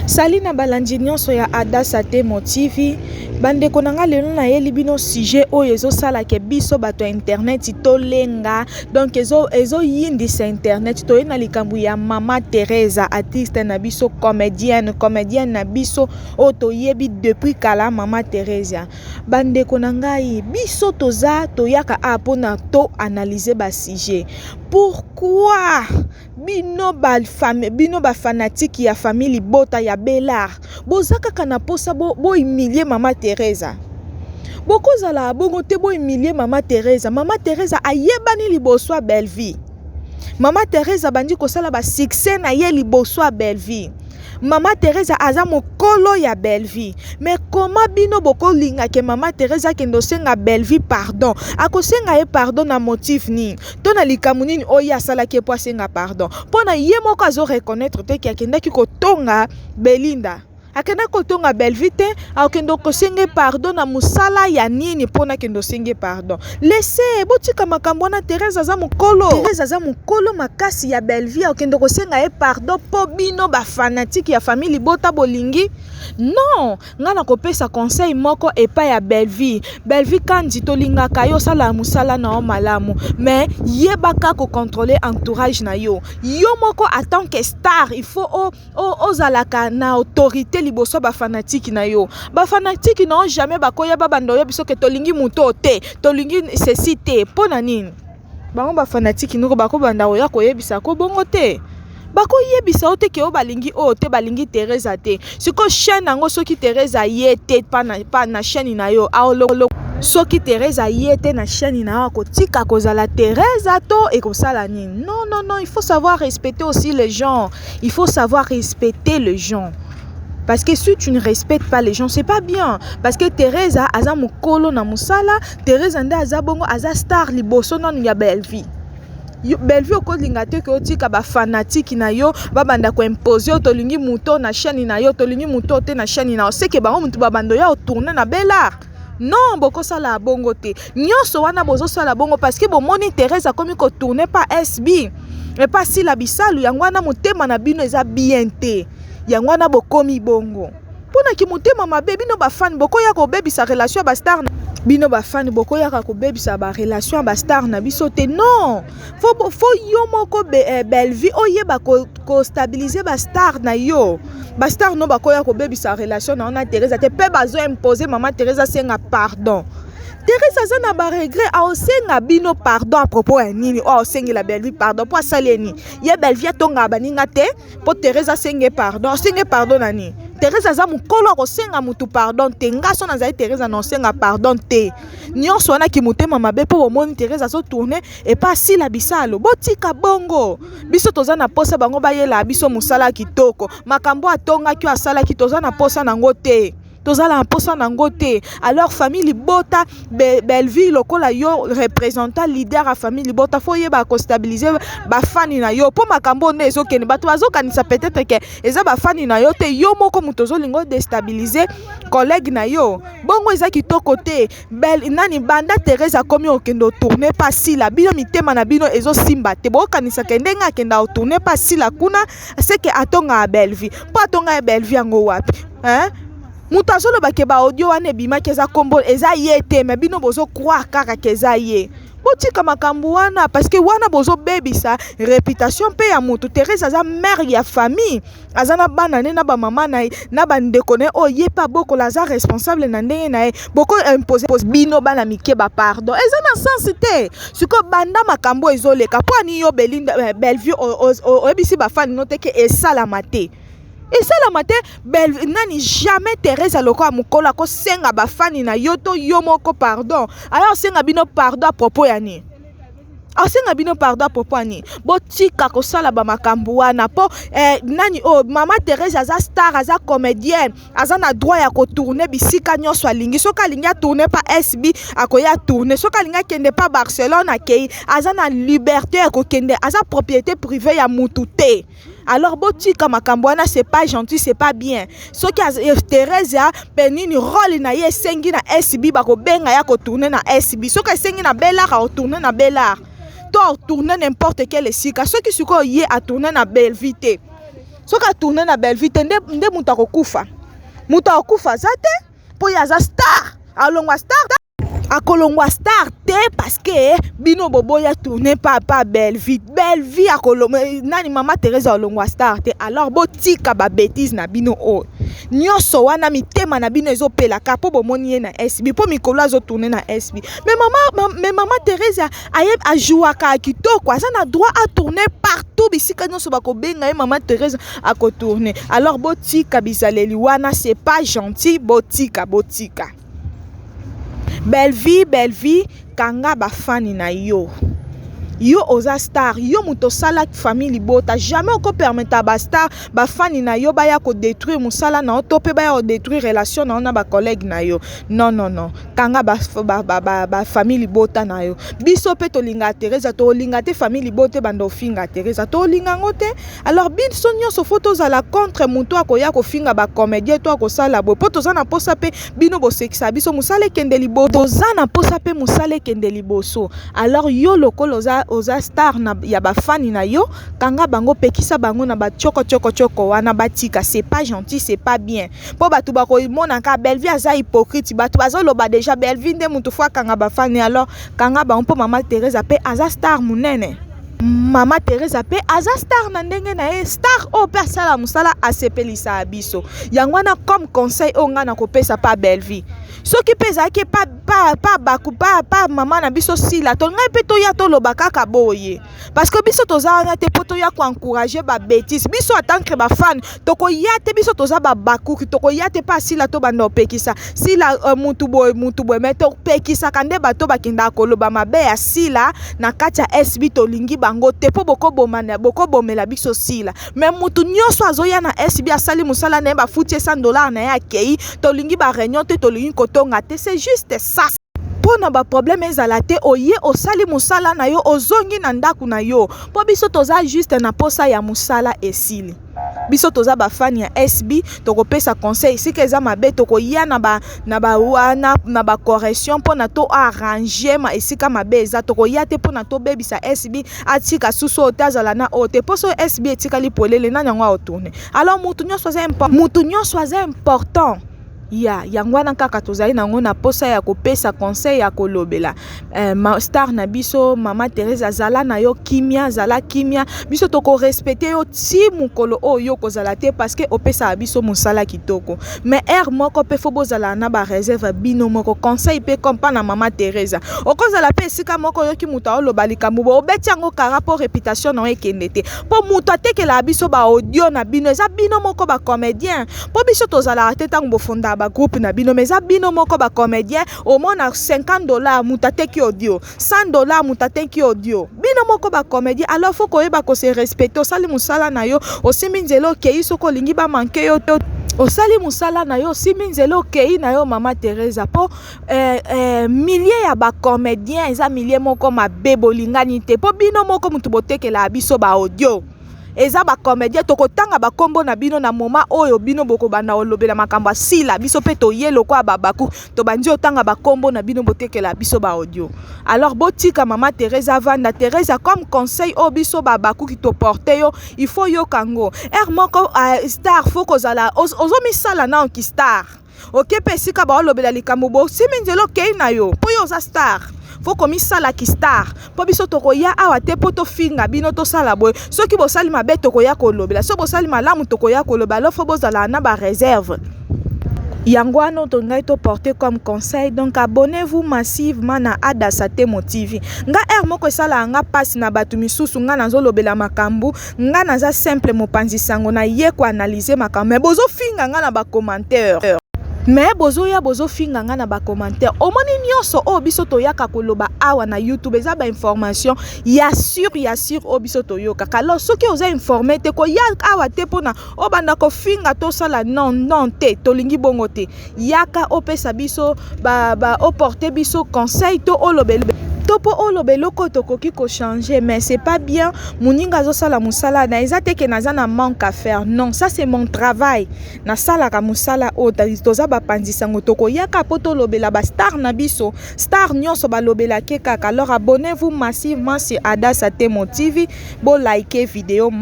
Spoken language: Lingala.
Sali na balandi nyonso ya Adassa Temo TV. Bande konanga lelo na yeli bino sujet oyo ezosala ke biso bato ya internet tolenga. Donc ezo yindisa internet to na likambu ya Mama Teresa, artiste na biso, comédienne na biso o to yebi depuis kala Mama Teresa. Bande konanga biso toza toyaka apona to analyser ba sujet. Pourquoi bino ba fanatique ya famille Bota ya Belard bozaka kana posa bo humilier Mama Teresa? Bokozala bongo te bo humilier Mama Teresa. Mama Teresa ayebani liboso a Belleville. Mama Teresa bandi kosala ba succès na ye liboso a Belleville. Mama Teresa aza mokolo ya Belleville. Mais comment bino boko linga ke Mama Teresa kendo senga Belleville pardon? Akosenga ye pardon na motif ni. To na likamu nini oya asala ke po senga pardon. Pona ye moko azo reconnaître te ki akenda ki kotonga Belinda. Akenda kotonga Belleville te, akendo kosenge pardon na musala ya nini pona kendo senge pardon. Laissez botika makambo na Teresa za mukolo. Teresa za mukolo makasi ya Belleville, akendo kosenga e pardon po bino ba fanatique ya famille Bota bolingi. Non, ngana kopesa conseil moko epa ya Belleville. Belleville kandi tolinga kayo sala musala na o malamu, mais yebaka ko contrôler entourage na yo. Yo moko en tant que star, il faut ozalaka na autorité liboso ba fanatique na yo. Ba fanatique non jamais bakoya ba bandoyo biso ke tolingi muto te, tolingi cecité pona nini. Bango ba fanatique noko bako banda oya koyebisa ko bongo te. Bako yebisa ote ke o balingi o te balingi Teresa te. Siko chaîne nango soki Teresa yete pa na chaîne na yo aolo. Soki Teresa yete na chaîne na yo kotika kozala Teresa to e kosala nini. Non, il faut savoir respecter aussi les gens. Il faut savoir respecter les gens. Parce que si tu ne respectes pas les gens, c'est pas bien. Parce que Teresa aza mukolo na musala, Teresa nda aza bongo aza star liboso nanu ya Belleville. Belleville ko linga te ke otika ba fanatique na yo, ba banda ko imposer to lingi muto na chaîne na yo, to lingi muto te na chaîne na yo. C'est que bango mutu ba bando ya tourner na Belard. Non, boko sala bongo te. Nyonso wana bozo sala bongo parce que bo moni Teresa komi ko tourner pas SB. Et pas si la bisalu yangwana mutema na bino eza bien te. Yangwana bokomi bongo. Pona ki mutema mabe bino ba fan boko ya ko bebi sa relation ba star na bino ba fan boko ya ko bebi sa ba relation ba star na biso te. Non. Faut yo moko Belleville oyeba ko stabiliser ba star na yo. Ba star no bako ya ko bebi sa relation na ona Teresa te pe bazo imposer Mama Teresa senga pardon. Teresa zana ba regret a osenga bino pardon à propos ya nini o osengi la Belleville pardon po saleni ye Belleville tonga baninga te po Teresa senge pardon nani. Teresa za mukolo ko senga mutu pardon te ngaso na zai Teresa no senga pardon te. Nyonso wana ki mutema mabe po omoni Teresa so tourner et pas si la bisalo botika bongo. Biso toza na posa bango bayela biso musala kitoko. Makambo atonga ki asala ki toza na posa nango te. Tozala posa nango te. Alors famille Bota Belleville lokola yo représentant leader à famille Bota faut yeba ko stabiliser ba fani na yo po makambo ne ezokene bato bazokanisa peut-être que eza ba fani na yo te yo moko mutozo lingo déstabiliser collègue na yo bongo eza kitoko te. Nani banda Teresa komi okendo tourner pas si la bino mitema na bino ezo simba te bokanisa kendenga kenda tourner pas si la kuna c'est que atonga a Belleville po atonga a Belleville ngo wapi hein. Mutu azolo bakeba audio wane bima keza kombo eza ye te me bino bozo croire kaka keza ye. Botika makambo wana parce que wana bozo bebisa réputation pe ya mutu. Teresa za mère ya famille. Azana bana ne na ba mama na ba ndeko ne o ye pa boko la za responsable na ndenge na e. Boko imposer bino bana mike ba pardon. Eza na sens te. Siko banda makambo ezoleka po ani yo Belinda Belleville o ebisi ba fan note ke esala mate. Et ça la matin nani jamais Teresa loko amukola ko senga ba fani na yoto yomoko pardon. Alors senga bino pardon à propos yani. Senga bino pardon à propos yani. Botika ko sala ba makambo wana po nani Mama Teresa za star aza comédienne aza na droit ya ko tourner bisika nyonso alingi soka alingi tourner pa SB akoya tourner soka alingi kende pa Barcelone akei aza na liberté ya ko kende aza propriété privée ya mutu te. Alors botika makambo wana c'est pas gentil, c'est pas bien. Soki Teresa penini rôle na ye sengi na SB bako benga ya ko tourner na SB. Soki sengi na Belard a tourner na Belard. To tourner n'importe quel sika. Soki suko ye a tourner na Belleville. soka tourner na Belleville te nde muta kokufa zate po ya za star alongwa star akolongwa star te parce que bino boboya tourner pa Belleville akolongwa nani mama Teresa alongwa star te. Alors botika ba bêtise na bino o nyonso wana mitema na bino ezopelaka po bomoni ye na SB po mikolo azo tourner na SB mais mama Teresa ayeb ajouaka kitoko aza na droit à tourner partout bisika nyonso bakobenga ye mama Teresa akotourner. Alors botika bizaleli wana c'est pas gentil, botika Belleville kanga bafani na yo oza star yo muto sala famille bota jamais oko permettre ba star bafani na yo baya ko détruire musala na to pe baya ko détruire relation na ba collègue na yo non kanga ba famille bota na yo biso pe to linga Teresa to linga te famille bote bando finga Teresa to linga ngote. Alors biso nyonso photos à la contre muto akoya ko finga ba comédien to ko sala bo poto za na posa pe bino bo sexa biso musale kendeli boto za na posa pe musale kendeli boso. Alors yo lokolo oza star na ya bafani na yo kanga bango pekisa bango na ba choko wana batika c'est pas gentil, c'est pas bien po batu bako mona ka Belleville aza hypocrite batu bazoloba déjà Belleville nde mutu fwa kanga bafani. Alors kanga ba mpo mama Teresa pe aza star munene mama Teresa pe aza star na ndenge na ye star o pe asala musala asepelisa abiso yango wana comme conseil o nga na kopesa pa Belleville soki peza ke pa mama na biso sila to ngai pe to ya to loba kaka boye parce que biso toza na te poto ya ko encourager ba bêtise biso atanke ba fan to ko ya te biso toza ba bakuki to ko ya te pa sila to bando pekisa sila mutu boy meto pekisa kande bato bakinda ko loba mabe ya sila na kati ya SB to lingi bango te po boko bomela biso sila mais mutu nyonso azoya na SB asali musala na ba futi $100 na ya kei to lingi ba réunion te to lingi kotonga te. C'est juste ça. Pona ba problème ezala te oye osali musala na yo ozongi na ndaku na yo po biso toza juste na posa ya musala esili biso toza ba fani ya SB tokopesa conseil sika eza mabe tokoya na ba correction pona to arranger ma esika mabe eza tokoya te pona to bebisa SB atika susu otazala na ote poso SB etika lipolele na nyango otourner. Alors mutu nyonso aza important yango wana kaka tozali nango na posa ya kopesa conseil ya kolobela star na biso mama Teresa zala na yo kimia biso toko respecter yo ti mukolo oyo kozala te parce que opesa biso musala kitoko mais moko pe fo bozala na ba réserve bino moko conseil pe comme pa na mama Teresa okozala pe sika moko yo ki muta oloba likambo obeti yango kara po réputation na ekende te po muta tekela biso ba audio na bino eza bino moko ba comédien po biso tozala te tango bofonda ba groupe na bino meza bino moko ba comédien au moins na $50 mutate ki audio $100 mutate ki audio bino moko ba comédien. Alors faut koyeba ko se respecter osali musala na yo osimi nzelo kei soko lingi ba manke yo osali musala na yo osimi nzelo kei na yo mama Teresa po milliers ya ba comédien eza milliers moko mabe bolingani te po bino moko mutu botekela biso ba audio eza ba comédien tokotanga ba kombo na bino na moma oyo bino boko banda olobela makambo sila biso pe to yelo kwa babaku to bandi otanga ba kombo na bino botekela biso ba audio. Alors botika mama Teresa vanda Teresa comme conseil o biso babaku ki to porter yo il faut yo kango moko star faut kozala ozomi sala na ki star ok pe sika ba olobela likambo bo siminzelo kei na yo po yo za star faut komi sala ki star po biso tokoya awa te po to finga bino to sala boy soki bo sali mabe tokoya kolobela so bo sali malamu tokoya kolobela fo bozala na ba réserve yango wana to ngai to porter comme conseil. Donc abonnez-vous massivement na Adassa Temo TV nga moko sala nga passe na batu misusu nga nazolobela makambu nga naza simple mopanzi sango na ye ko analyser makambu mais bozo finga nga na ba commentaire mais bozo finga nga na ba commentaire omoni nyonso o biso to yaka koloba awa na YouTube eza ba information ya sûr o biso to yoka kala soki oza informé te ko yaka awa te pona o banda ko finga to sala non te to lingi bongo te yaka opesa biso ba o porter biso conseil to olobele topo olobelo ko tokoki ko changer mais c'est pas bien muninga zo sala musala na ezate ke naza na manque à faire. Non, ça c'est mon travail na sala ka musala o toza ba panzisa ngotoko yaka poto lobela ba star na biso star nyonso ba lobela ke kaka. Alors abonnez-vous massivement sur Adassa Temo TV bo like vidéo